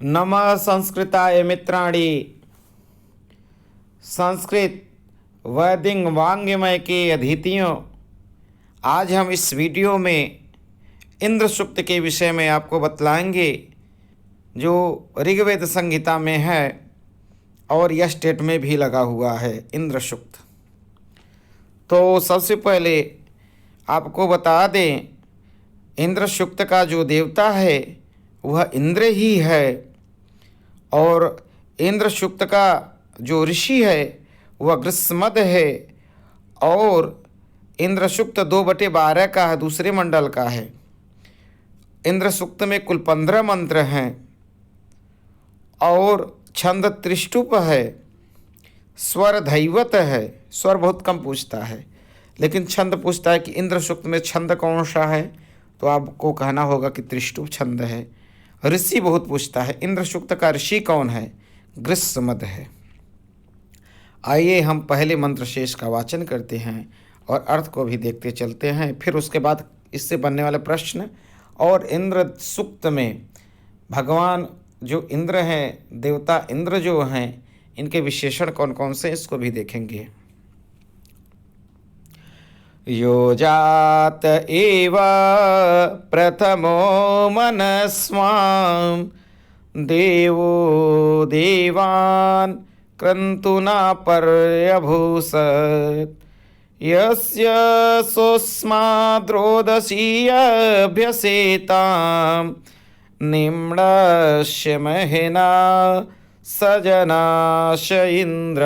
नमः संस्कृताय मित्राणि। संस्कृत वैदिक वाङ्मय के अतिथियों, आज हम इस वीडियो में इंद्र सूक्त के विषय में आपको बतलाएंगे, जो ऋग्वेद संहिता में है और यह स्टेट में भी लगा हुआ है इंद्र सूक्त। तो सबसे पहले आपको बता दें, इंद्र सूक्त का जो देवता है वह इंद्र ही है, और इंद्र सूक्त का जो ऋषि है वह गृत्समद है, और इंद्र सूक्त 2/12 का है, दूसरे मंडल का है। इंद्र सूक्त में कुल 15 मंत्र हैं और छंद त्रिष्टुप है, स्वर धैवत है। स्वर बहुत कम पूछता है, लेकिन छंद पूछता है कि इंद्र सूक्त में छंद कौन सा है, तो आपको कहना होगा कि त्रिष्टुप छंद है। ऋषि बहुत पूछता है, इंद्र सूक्त का ऋषि कौन है, गृत्समद है। आइए हम पहले मंत्र शेष का वाचन करते हैं और अर्थ को भी देखते चलते हैं, फिर उसके बाद इससे बनने वाले प्रश्न और इंद्र सूक्त में भगवान जो इंद्र हैं, देवता इंद्र जो हैं, इनके विशेषण कौन कौन से इसको भी देखेंगे। यो जात एव प्रथमो मनस्वां देवो देवान् क्रन्तुना पर्यभूषत् यस्य सोऽस्माद्रोदसीयभ्यसेतां निम्नस्य महिना सजनाश इंद्र।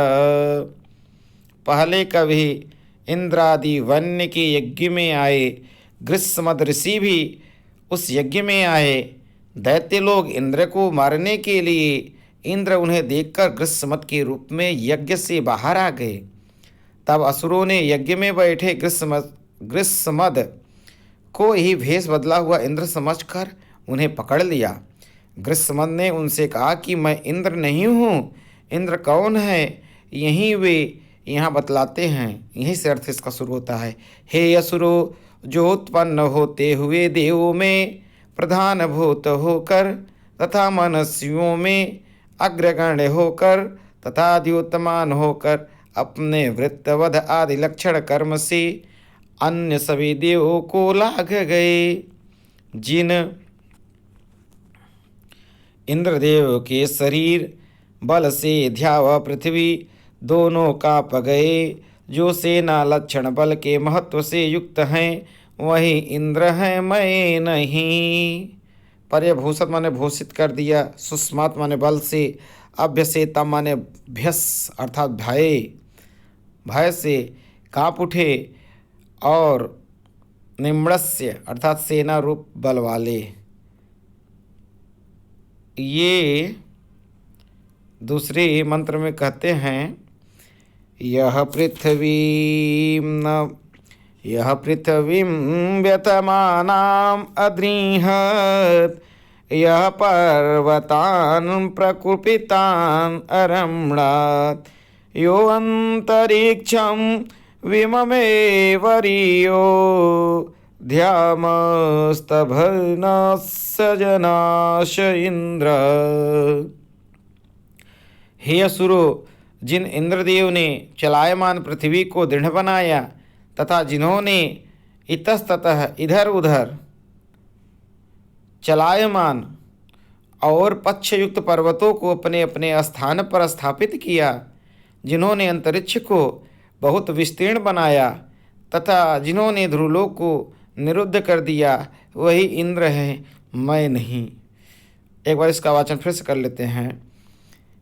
पहले कभी इंद्रादि वन्य के यज्ञ में आए, गृत्समद ऋषि भी उस यज्ञ में आए। दैत्य लोग इंद्र को मारने के लिए इंद्र उन्हें देखकर गृत्समद के रूप में यज्ञ से बाहर आ गए। तब असुरों ने यज्ञ में बैठे गृत्समद को ही भेष बदला हुआ इंद्र समझकर उन्हें पकड़ लिया। गृत्समद ने उनसे कहा कि मैं इंद्र नहीं हूँ, इंद्र कौन है, यहीं वे यहाँ बतलाते हैं। यहीं से अर्थ इसका शुरू होता है। हे असुरो, जो उत्पन्न होते हुए देवों में प्रधान भूत होकर तथा मनुष्यों में अग्रगण्य होकर तथा द्योतमान होकर अपने वृत्तवध आदि लक्षण कर्म से अन्य सभी देवों को लाग गए, जिन इंद्रदेव के शरीर बल से ध्यावा पृथ्वी दोनों काँप गए, जो सेना लक्षण बल के महत्व से युक्त हैं, वही इंद्र हैं, मैं नहीं। पर्यभूषित माने भूषित कर दिया, सुस्मात माने बल से, अभ्यसेता माने भ्यस अर्थात भय से काँप उठे, और निम्नस्य अर्थात सेना रूप बल वाले। ये दूसरे मंत्र में कहते हैं, यह पृथ्वीं व्यतमानाम् अद्रिहत् यह पर्वतान् प्रकुपितान् अरम्णात् यो अंतरिक्षं विममे वरीयो ध्यामस्तभनस्य जनाश इंद्र। हे असुरो, जिन इंद्रदेव ने चलायमान पृथ्वी को दृढ़ बनाया तथा जिन्होंने इतस्ततः इधर उधर चलायमान और पक्षयुक्त पर्वतों को अपने अपने स्थान पर स्थापित किया, जिन्होंने अंतरिक्ष को बहुत विस्तीर्ण बनाया तथा जिन्होंने ध्रुवलोक को निरुद्ध कर दिया, वही इंद्र है, मैं नहीं। एक बार इसका वाचन फिर से कर लेते हैं।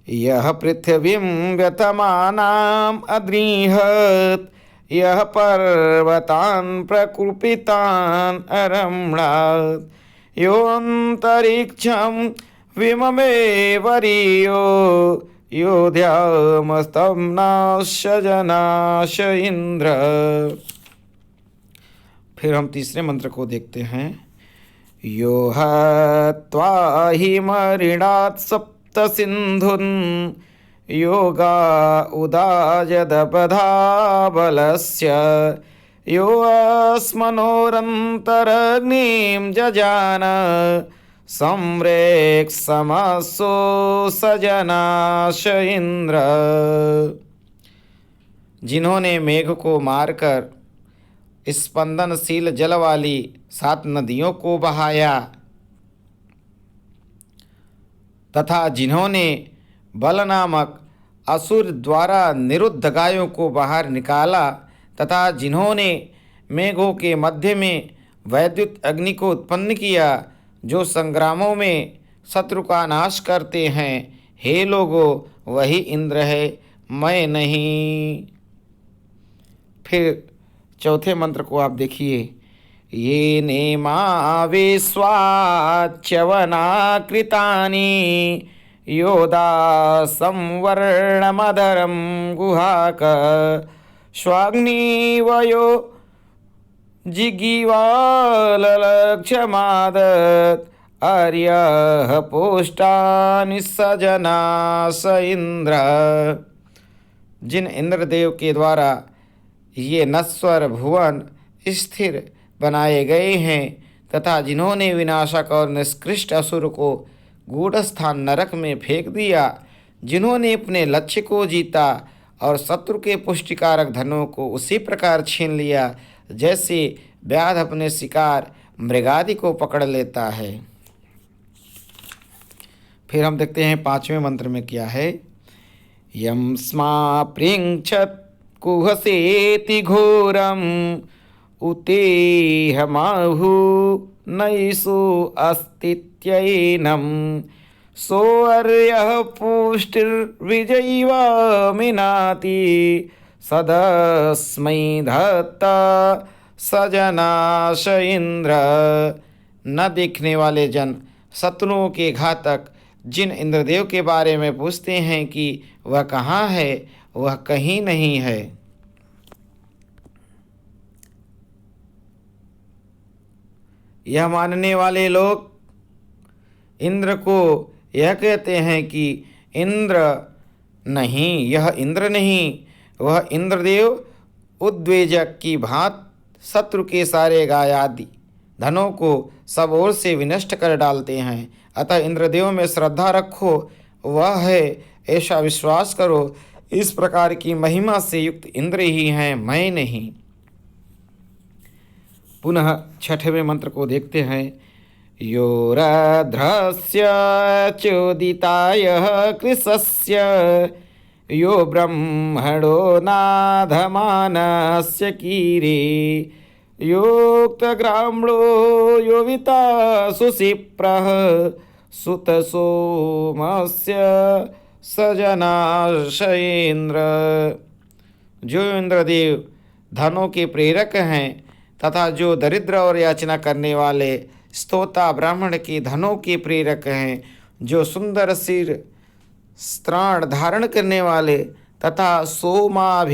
यह पृथ्वीं व्यतमानाम् अद्रिहत् यह पर्वतान् प्रकुपितान् अरम्णात् यो अंतरिक्षं विममे वरीयो यो ध्यामस्तम्नास्य जनाश इंद्र। फिर हम तीसरे मंत्र को देखते हैं। यो हत्वा हिमऋणात् सप्त सिन्धुन् योगा उदाजदपधा बलस्य यो अस्मनोरन्तरग्निं जजान सम्रेक् समसो सजनाश इंद्र। जिन्होंने मेघ को मारकर स्पंदनशील जल वाली 7 नदियों को बहाया तथा जिन्होंने बल नामक असुर द्वारा निरुद्ध गायों को बाहर निकाला तथा जिन्होंने मेघों के मध्य में वैद्युत अग्नि को उत्पन्न किया जो संग्रामों में शत्रु का नाश करते हैं, हे लोगों वही इंद्र है, मैं नहीं। फिर चौथे मंत्र को आप देखिए। ये नेमा विश्वाच्यवना कृतानि योदा संवर्णमदरं गुहाक स्वाग्निवयो जिगीवाललक्षमादत् आर्यः पुष्टानि सजनास इंद्र। जिन इंद्रदेव के द्वारा ये नश्वर भुवन स्थिर बनाए गए हैं तथा जिन्होंने विनाशक और निष्कृष्ट असुर को गूढ़ स्थान नरक में फेंक दिया, जिन्होंने अपने लक्ष्य को जीता और शत्रु के पुष्टिकारक धनों को उसी प्रकार छीन लिया जैसे व्याध अपने शिकार मृगादि को पकड़ लेता है। फिर हम देखते हैं 5वें मंत्र में क्या है। यम स्मा पृंक्षत कुहसेति घोरम उतेहमाहु नैषु अस्तित्यैनं सोऽर्यः पुष्टिर्विजयिवा मिनाति सदस्मै धत्ता सजनाश इंद्र। न देखने वाले जन शत्रुओं के घातक जिन इंद्रदेव के बारे में पूछते हैं कि वह कहाँ है, वह कहीं नहीं है। यह मानने वाले लोग इंद्र को यह कहते हैं कि इंद्र नहीं, यह इंद्र नहीं, वह इंद्रदेव उद्वेजक की भांति शत्रु के सारे गाय आदि धनों को सब ओर से विनष्ट कर डालते हैं। अतः इंद्रदेव में श्रद्धा रखो, वह है ऐसा विश्वास करो। इस प्रकार की महिमा से युक्त इंद्र ही हैं, मैं नहीं। पुनः 6वें मंत्र को देखते हैं। यो रध्रस्य चोदितायः कृशस्य यो ब्रह्मणो नाधमानस्य कीरे योक्तग्राम्णो यो विता सुशिप्रः सुतसोमस्य सजनाशेन्द्र। जो इंद्रदेव धनों के प्रेरक हैं तथा जो दरिद्र और याचना करने वाले स्तोता ब्राह्मण के धनों के प्रेरक हैं, जो सुंदर सिर स्त्राण धारण करने वाले तथा सोमा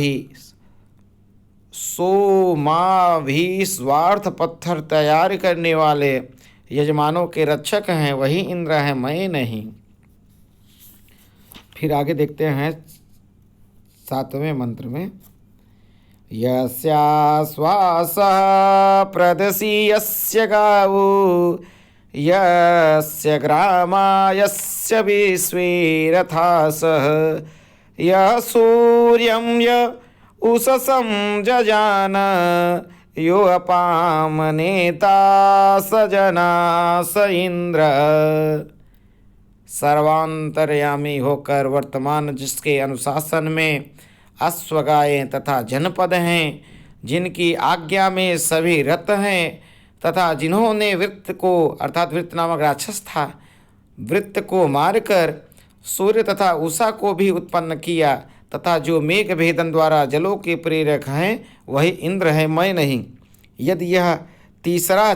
भी स्वार्थ पत्थर तैयार करने वाले यजमानों के रक्षक हैं, वही इंद्र है, मैं नहीं। फिर आगे देखते हैं 7वें मंत्र में। यस्याश्वासः प्रदसी यस्य गावो यस्य ग्रामा यस्य विश्वे रथासः यः सूर्यं य उषसं जजान यो अपामनेता सजनास इंद्र। सर्वांतर्यामी होकर वर्तमान जिसके अनुशासन में अश्वगायें तथा जनपद हैं, जिनकी आज्ञा में सभी रथ हैं तथा जिन्होंने वृत्त को अर्थात वृत्त नामक राक्षस था, वृत्त को मारकर सूर्य तथा उषा को भी उत्पन्न किया तथा जो मेघ भेदन द्वारा जलों के प्रेरक हैं, वही इंद्र है, मैं नहीं। यदि यह तीसरा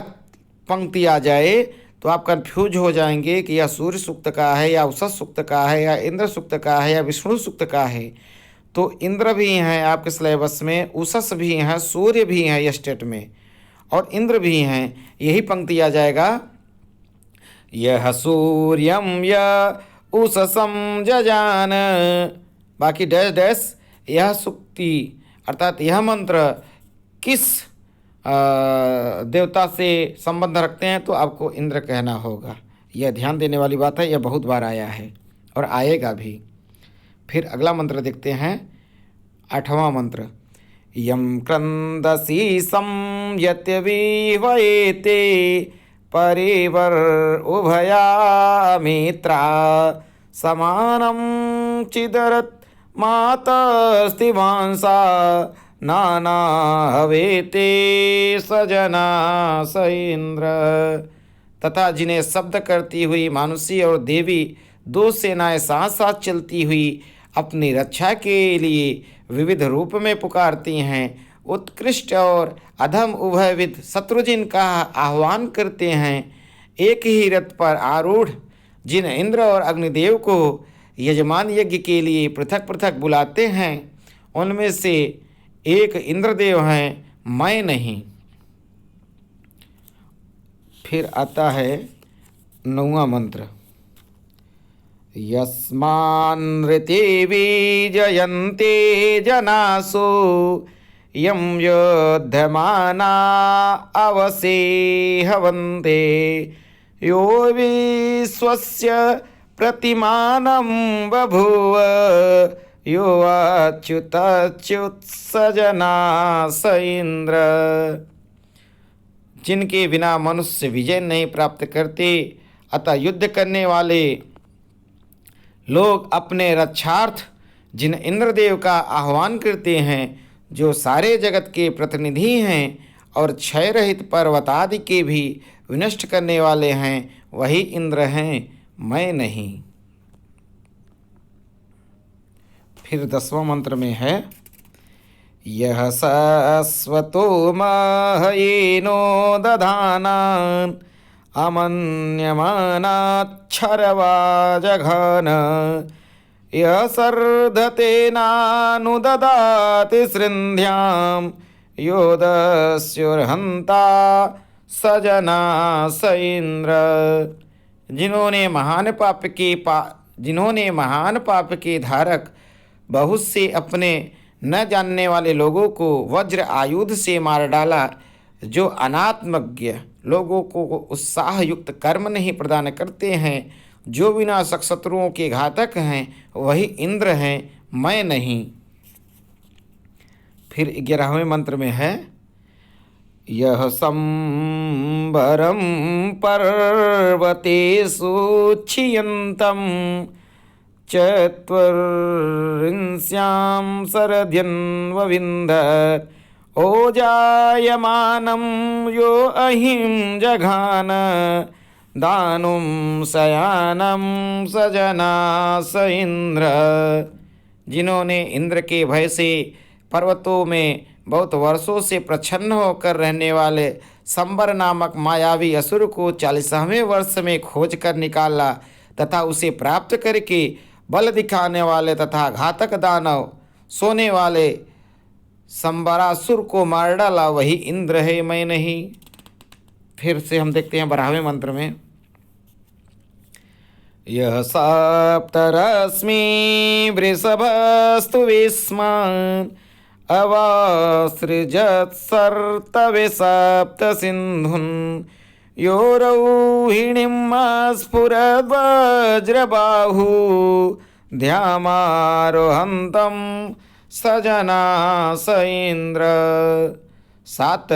पंक्ति आ जाए तो आप कन्फ्यूज हो जाएंगे कि यह सूर्य सूक्त का है या उषा सूक्त का है या इंद्र सूक्त का है या विष्णु सूक्त का है। तो इंद्र भी हैं आपके सिलेबस में, उषस भी हैं, सूर्य भी हैं यह स्टेट में, और इंद्र भी हैं। यही पंक्ति आ जाएगा। यह सूर्यम य उषसम जजान, बाकी डैश डैश यह सूक्ति अर्थात यह मंत्र किस देवता से संबंध रखते हैं तो आपको इंद्र कहना होगा। यह ध्यान देने वाली बात है, यह बहुत बार आया है और आएगा भी। फिर अगला मंत्र देखते हैं, 8वां मंत्र। यम क्रंदसी संयत्य विवयेते परिवर उभया मित्रा समानं चिदरत मातस्तिवांसा नाना हवेते सजना स इंद्र। तथा जिन्हें शब्द करती हुई मानुषी और देवी दो सेनाएं साथ साथ चलती हुई अपनी रक्षा के लिए विविध रूप में पुकारती हैं, उत्कृष्ट और अधम उभयविद शत्रुजिन का आह्वान करते हैं। एक ही रथ पर आरूढ़ जिन इंद्र और अग्निदेव को यजमान यज्ञ के लिए पृथक पृथक बुलाते हैं, उनमें से एक इंद्रदेव हैं, मैं नहीं। फिर आता है 9वां मंत्र। यस्मान्नृते विजयन्ते जनासो यं योध्यमाना अवसे हवन्ते यो विश्वस्य प्रतिमानं बभूव यो अच्युतच्युत सजना स इंद्र। जिनके बिना मनुष्य विजय नहीं प्राप्त करते, अतः युद्ध करने वाले लोग अपने रक्षार्थ जिन इंद्रदेव का आह्वान करते हैं, जो सारे जगत के प्रतिनिधि हैं और क्षय रहित पर्वत आदि के भी विनष्ट करने वाले हैं, वही इंद्र हैं, मैं नहीं। फिर 10वां मंत्र में है, यह सस्वतो महयेनो दधानान् अमन्यमानाच्छरवाजघन यः सर्धतेनानुददाति सृन्ध्यां योदस्युर्हन्ता सजना स इंद्र। जिन्होंने महान पाप के धारक बहुत से अपने न जानने वाले लोगों को वज्र आयुध से मार डाला, जो अनात्मज्ञ लोगों को उत्साह युक्त कर्म नहीं प्रदान करते हैं, जो विनाशक शत्रुओं के घातक हैं, वही इंद्र हैं, मैं नहीं। फिर 11वें मंत्र में है, यह संबरम पर्वतेषु क्षियन्तं चत्वरिंस्यां शरद्यन्वविन्द ओजायमानं यो अहिं जघान दानुं शयानं सजना स इंद्र। जिन्होंने इंद्र के भय से पर्वतों में बहुत वर्षों से प्रच्छन्न होकर रहने वाले संबर नामक मायावी असुर को 40वें वर्ष में खोज कर निकाला तथा उसे प्राप्त करके बल दिखाने वाले तथा घातक दानव सोने वाले संबरासुर को मार डाला, वही इंद्र है, मैं नहीं। फिर से हम देखते हैं 12वें मंत्र में, यह सप्तरश्मि वृषभस्तु विस्मान् अवासृजत् सर्तवे सप्त सिन्धुन् यो रौहिणीम् स्फुरद्वज्रबाहु ध्यामारोहन्तं सजना स इंद्र। 7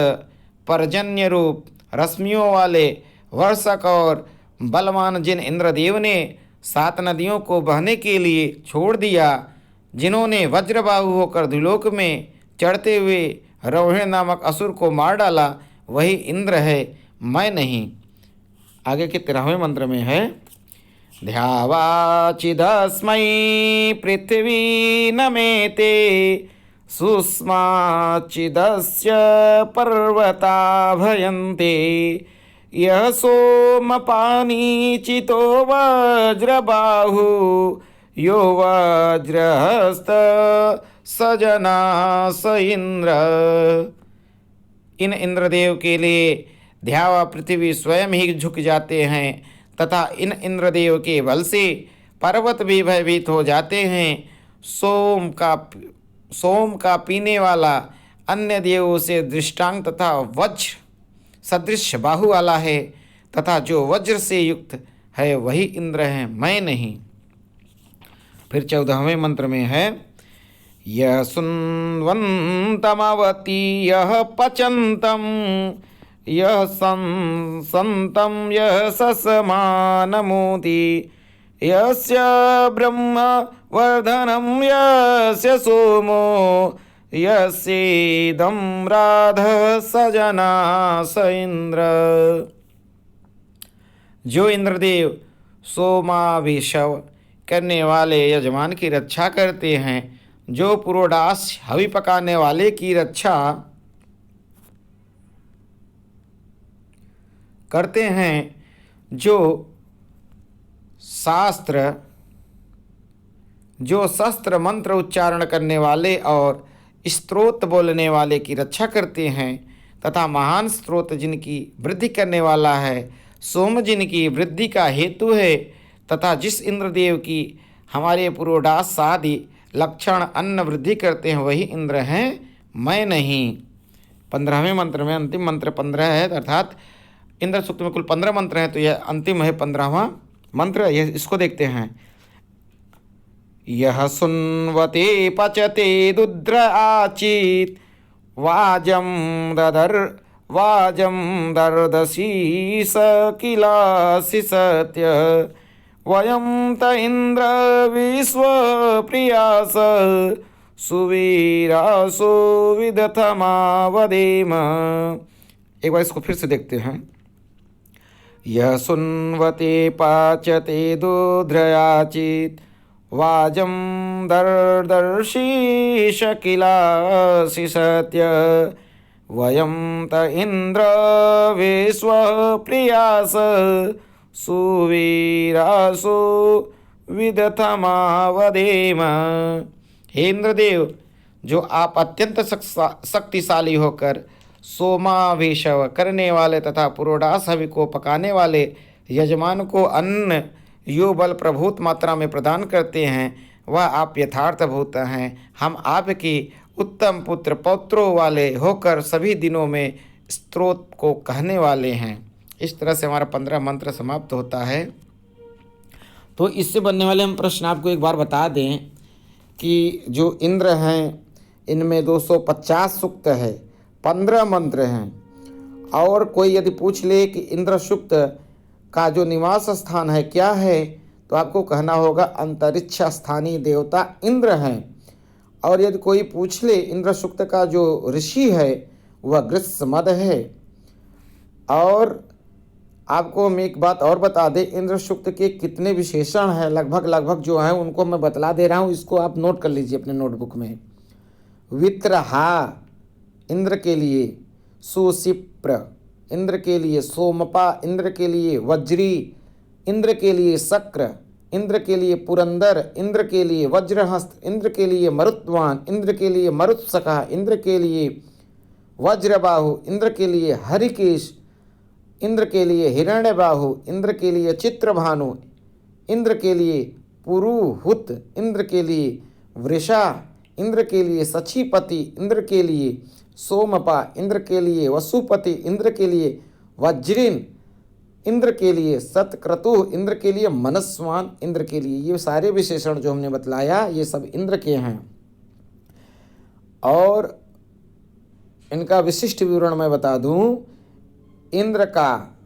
पर्जन्य रूप रश्मियों वाले वर्षक और बलवान जिन इंद्रदेव ने 7 नदियों को बहने के लिए छोड़ दिया, जिन्होंने वज्रबाहु होकर द्विलोक में चढ़ते हुए रोहिणी नामक असुर को मार डाला, वही इंद्र है, मैं नहीं। आगे के 13वें मंत्र में है, ध्यावाचिदस्मै पृथ्वी नमेते सुष्माचिदस्य पर्वता भयन्ते यः सोमपानीचितो वज्रबाहु यो वज्रहस्त सजना स इंद्र। इन इंद्रदेव के लिए ध्यावा पृथ्वी स्वयं ही झुक जाते हैं तथा इन इंद्रदेव के बल से पर्वत भी भयभीत हो जाते हैं। सोम का पीने वाला अन्य देवों से दृष्टांत तथा वज्र सदृश बाहु वाला है तथा जो वज्र से युक्त है वही इंद्र है, मैं नहीं। फिर 14वें मंत्र में है यह सुन्वन्तमवति यह पचन्तं यह संतं यह ससमानमोति यस्य ब्रह्म वर्धनं यस्य सोमो यस्येदं राधः सजना स इंद्र। जो इंद्रदेव सोमाभिषव करने वाले यजमान की रक्षा करते हैं, जो पुरोडास हवि पकाने वाले की रक्षा करते हैं, जो शस्त्र मंत्र उच्चारण करने वाले और स्तोत्र बोलने वाले की रक्षा करते हैं, तथा महान स्रोत जिनकी वृद्धि करने वाला है, सोम जिनकी वृद्धि का हेतु है, तथा जिस इंद्रदेव की हमारे पुरोडास आदि लक्षण अन्न वृद्धि करते हैं, वही इंद्र हैं, मैं नहीं। 15वें मंत्र में अंतिम मंत्र 15 है, अर्थात इंद्र सूक्त में कुल 15 मंत्र हैं, तो यह अंतिम है 15वां मंत्र। यह इसको देखते हैं। यह सुन्वते पचते दुद्र आचित वाजं दर्दसी स किलासि सत्य वयं त इंद्र विश्व प्रियास सुवीरासो विदथमावदेम। एक बार इसको फिर से देखते हैं। यह सुन्वते पाचते दुध्रयाचित वाजं दर्दर्शीष किलासि सत्य वयं त इंद्र विश्व प्रियास सुवीरासो विदथमावदेम। हे इंद्रदेव, जो आप अत्यंत शक्तिशाली होकर सोमाभिषव करने वाले तथा पुरोडास हवि को पकाने वाले यजमान को अन्न यो बल प्रभूत मात्रा में प्रदान करते हैं, वह आप यथार्थभूत हैं। हम आपकी उत्तम पुत्र पौत्रों वाले होकर सभी दिनों में स्तोत्र को कहने वाले हैं। इस तरह से हमारा 15 मंत्र समाप्त होता है। तो इससे बनने वाले हम प्रश्न आपको एक बार बता दें कि जो इंद्र हैं, इनमें 250 सूक्त है, 15 मंत्र हैं। और कोई यदि पूछ ले कि इंद्र सूक्त का जो निवास स्थान है क्या है, तो आपको कहना होगा अंतरिक्ष स्थानीय देवता इंद्र हैं। और यदि कोई पूछ ले इंद्र सूक्त का जो ऋषि है वह गृत्समद है। और आपको हम एक बात और बता दें, इंद्र सूक्त के कितने विशेषण हैं, लगभग जो हैं उनको मैं बतला दे रहा हूँ, इसको आप नोट कर लीजिए अपने नोटबुक में। वित्रहा इंद्र के लिए, सुशिप्र इंद्र के लिए, सोमपा इंद्र के लिए, वज्री इंद्र के लिए, शक्र इंद्र के लिए, पुरंदर इंद्र के लिए, वज्रहस्त इंद्र के लिए, मरुत्वान इंद्र के लिए, मरुत्सका इंद्र के लिए, वज्रबाहु इंद्र के लिए, हरिकेश इंद्र के लिए, हिरण्यबाहु इंद्र के लिए, चित्रभानु इंद्र के लिए, पुरुहुत इंद्र के लिए, वृषा इंद्र के लिए, सचीपति इंद्र के लिए, सोमपा इंद्र के लिए, वसुपति इंद्र के लिए, वज्रिन इंद्र के लिए, सतक्रतु इंद्र के लिए, मनस्वान इंद्र के लिए। ये सारे विशेषण जो हमने बतलाया ये सब इंद्र के हैं। और इनका विशिष्ट विवरण मैं बता दूं। इंद्र का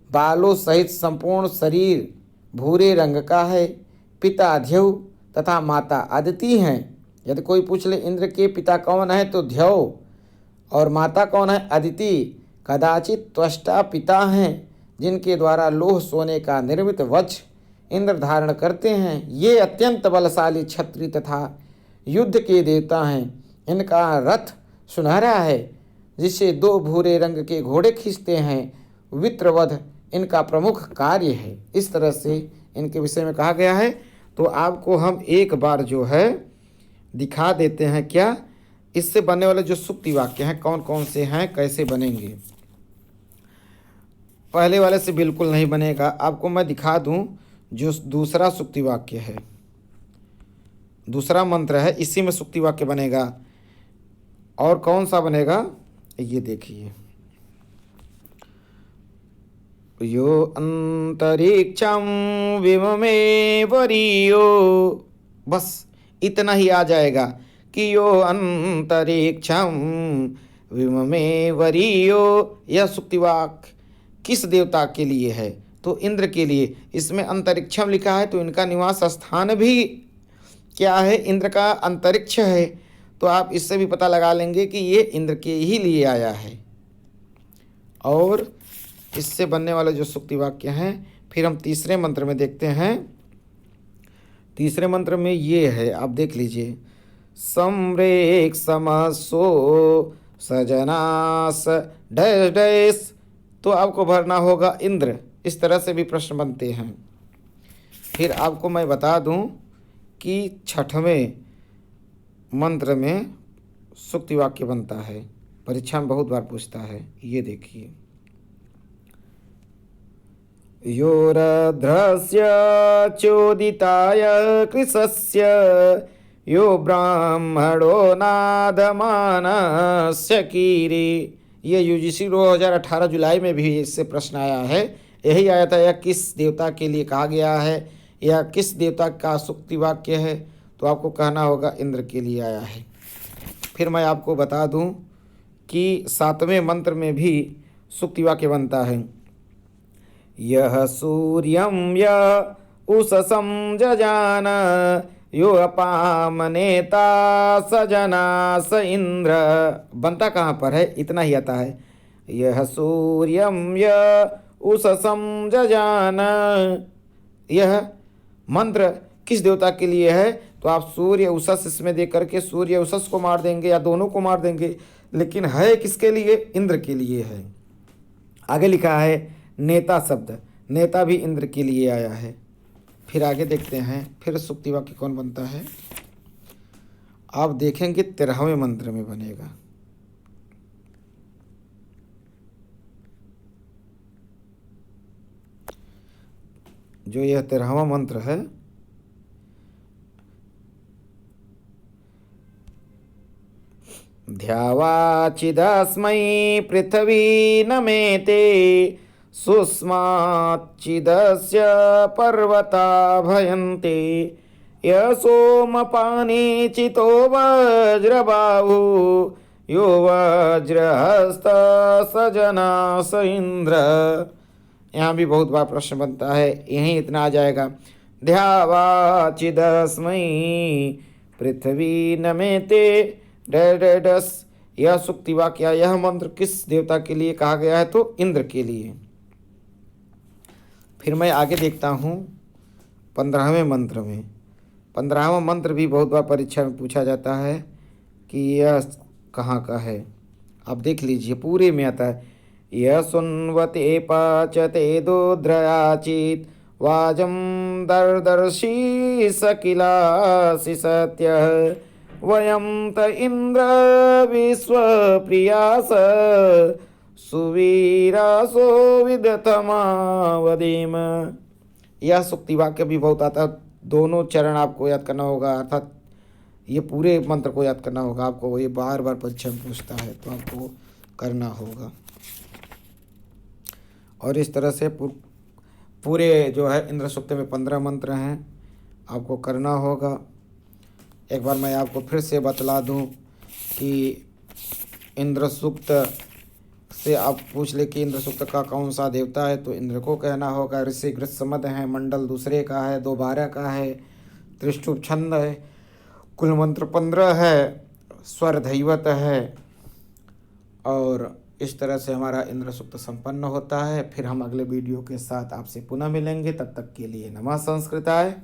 बालों सहित संपूर्ण शरीर भूरे रंग का है। पिता ध्यव तथा माता अदिति हैं। यदि कोई पूछ ले इंद्र के पिता कौन है, तो ध्यव, और माता कौन है, अदिति। कदाचित त्वष्टा पिता हैं जिनके द्वारा लोह सोने का निर्मित वज्र इंद्र धारण करते हैं। ये अत्यंत बलशाली क्षत्रिय तथा युद्ध के देवता हैं। इनका रथ सुनहरा है जिससे 2 भूरे रंग के घोड़े खींचते हैं। वित्रवध इनका प्रमुख कार्य है। इस तरह से इनके विषय में कहा गया है। तो आपको हम एक बार जो है दिखा देते हैं क्या इससे बनने वाले जो सूक्ति वाक्य हैं कौन कौन से हैं, कैसे बनेंगे। पहले वाले से बिल्कुल नहीं बनेगा। आपको मैं दिखा दूं जो दूसरा सूक्ति वाक्य है, दूसरा मंत्र है, इसी में सूक्ति वाक्य बनेगा। और कौन सा बनेगा ये देखिए। यो अंतरिक्षम विममे वरीयो, बस इतना ही आ जाएगा कि यो अंतरिक्षम विममे वरीयो। यह सुक्ति वाक्य किस देवता के लिए है? तो इंद्र के लिए। इसमें अंतरिक्षम लिखा है तो इनका निवास स्थान भी क्या है? इंद्र का अंतरिक्ष है। तो आप इससे भी पता लगा लेंगे कि ये इंद्र के ही लिए आया है। और इससे बनने वाले जो सुक्ति वाक्य हैं, फिर हम तीसरे मंत्र में देखते हैं। तीसरे मंत्र में ये है, आप देख लीजिए। सम्रेक समसो सजनास डैश डैश। तो आपको भरना होगा इंद्र। इस तरह से भी प्रश्न बनते हैं। फिर आपको मैं बता दूं कि छठवें मंत्र में सुक्ति वाक्य बनता है, परीक्षा में बहुत बार पूछता है। ये देखिए, योरध्रस्य चोदिताय कृशस्य यो ब्राह्मणो नादमानस्य कीरी। ये यूजीसी 2018 जुलाई में भी इससे प्रश्न आया है। यही आया था, यह किस देवता के लिए कहा गया है या किस देवता का सुक्ति वाक्य है? तो आपको कहना होगा इंद्र के लिए आया है। फिर मैं आपको बता दूं कि सातवें मंत्र में भी सुक्ति वाक्य बनता है। यह सूर्यम य उषसं जजान यो अपामनेता सजना स इंद्र। बनता कहाँ पर है? इतना ही आता है। यह सूर्यम य उषसं जजान। यह मंत्र किस देवता के लिए है? तो आप सूर्य उषस इसमें दे करके सूर्य उषस को मार देंगे या दोनों को मार देंगे, लेकिन है किसके लिए? इंद्र के लिए है। आगे लिखा है नेता शब्द, नेता भी इंद्र के लिए आया है। फिर आगे देखते हैं, फिर सुक्ति वाक्य कौन बनता है? आप देखेंगे 13वें मंत्र में बनेगा। जो यह 13वां मंत्र है, ध्यावाचिदस्मै पृथ्वी नमेते सुस्माच्चिदस्य पर्वता भयन्ते य सोमपानी चितो वज्रबाहु यो वज्रहस्त सजना स इंद्र। यहाँ भी बहुत बार प्रश्न बनता है, यहीं इतना आ जाएगा। ध्यावाचिदस्मै पृथ्वी नमेते डस। यह सुक्ति वाक्य, यह मंत्र किस देवता के लिए कहा गया है? तो इंद्र के लिए। फिर मैं आगे देखता हूँ 15वें मंत्र में। 15वां मंत्र भी बहुत बार परीक्षा में पूछा जाता है कि यह कहाँ का है। आप देख लीजिए, पूरे में आता है। यह सुन्वते पाचते दोद्रयाचित वाजम दर्दर्शी सकिलासि सत्य वयं त इंद्र विश्वप्रियास सुवीरासो विदतमावदेम। यह सुक्ति वाक्य भी बहुत आता है। दोनों चरण आपको याद करना होगा, अर्थात ये पूरे मंत्र को याद करना होगा आपको। ये बार बार परीक्षा में पूछता है तो आपको करना होगा। और इस तरह से पूरे जो है इंद्र सूक्त में 15 मंत्र हैं, आपको करना होगा। एक बार मैं आपको फिर से बतला दूं कि इंद्र सूक्त से आप पूछ ले कि इंद्र सूक्त का कौन सा देवता है, तो इंद्र को कहना होगा। ऋषि गृत्समद है, मंडल दूसरे का है, 2-12 का है, त्रिष्टुप छंद है, कुल मंत्र 15 है, स्वर धैवत है। और इस तरह से हमारा इंद्र सूक्त संपन्न होता है। फिर हम अगले वीडियो के साथ आपसे पुनः मिलेंगे। तब तक के लिए नमः संस्कृताय।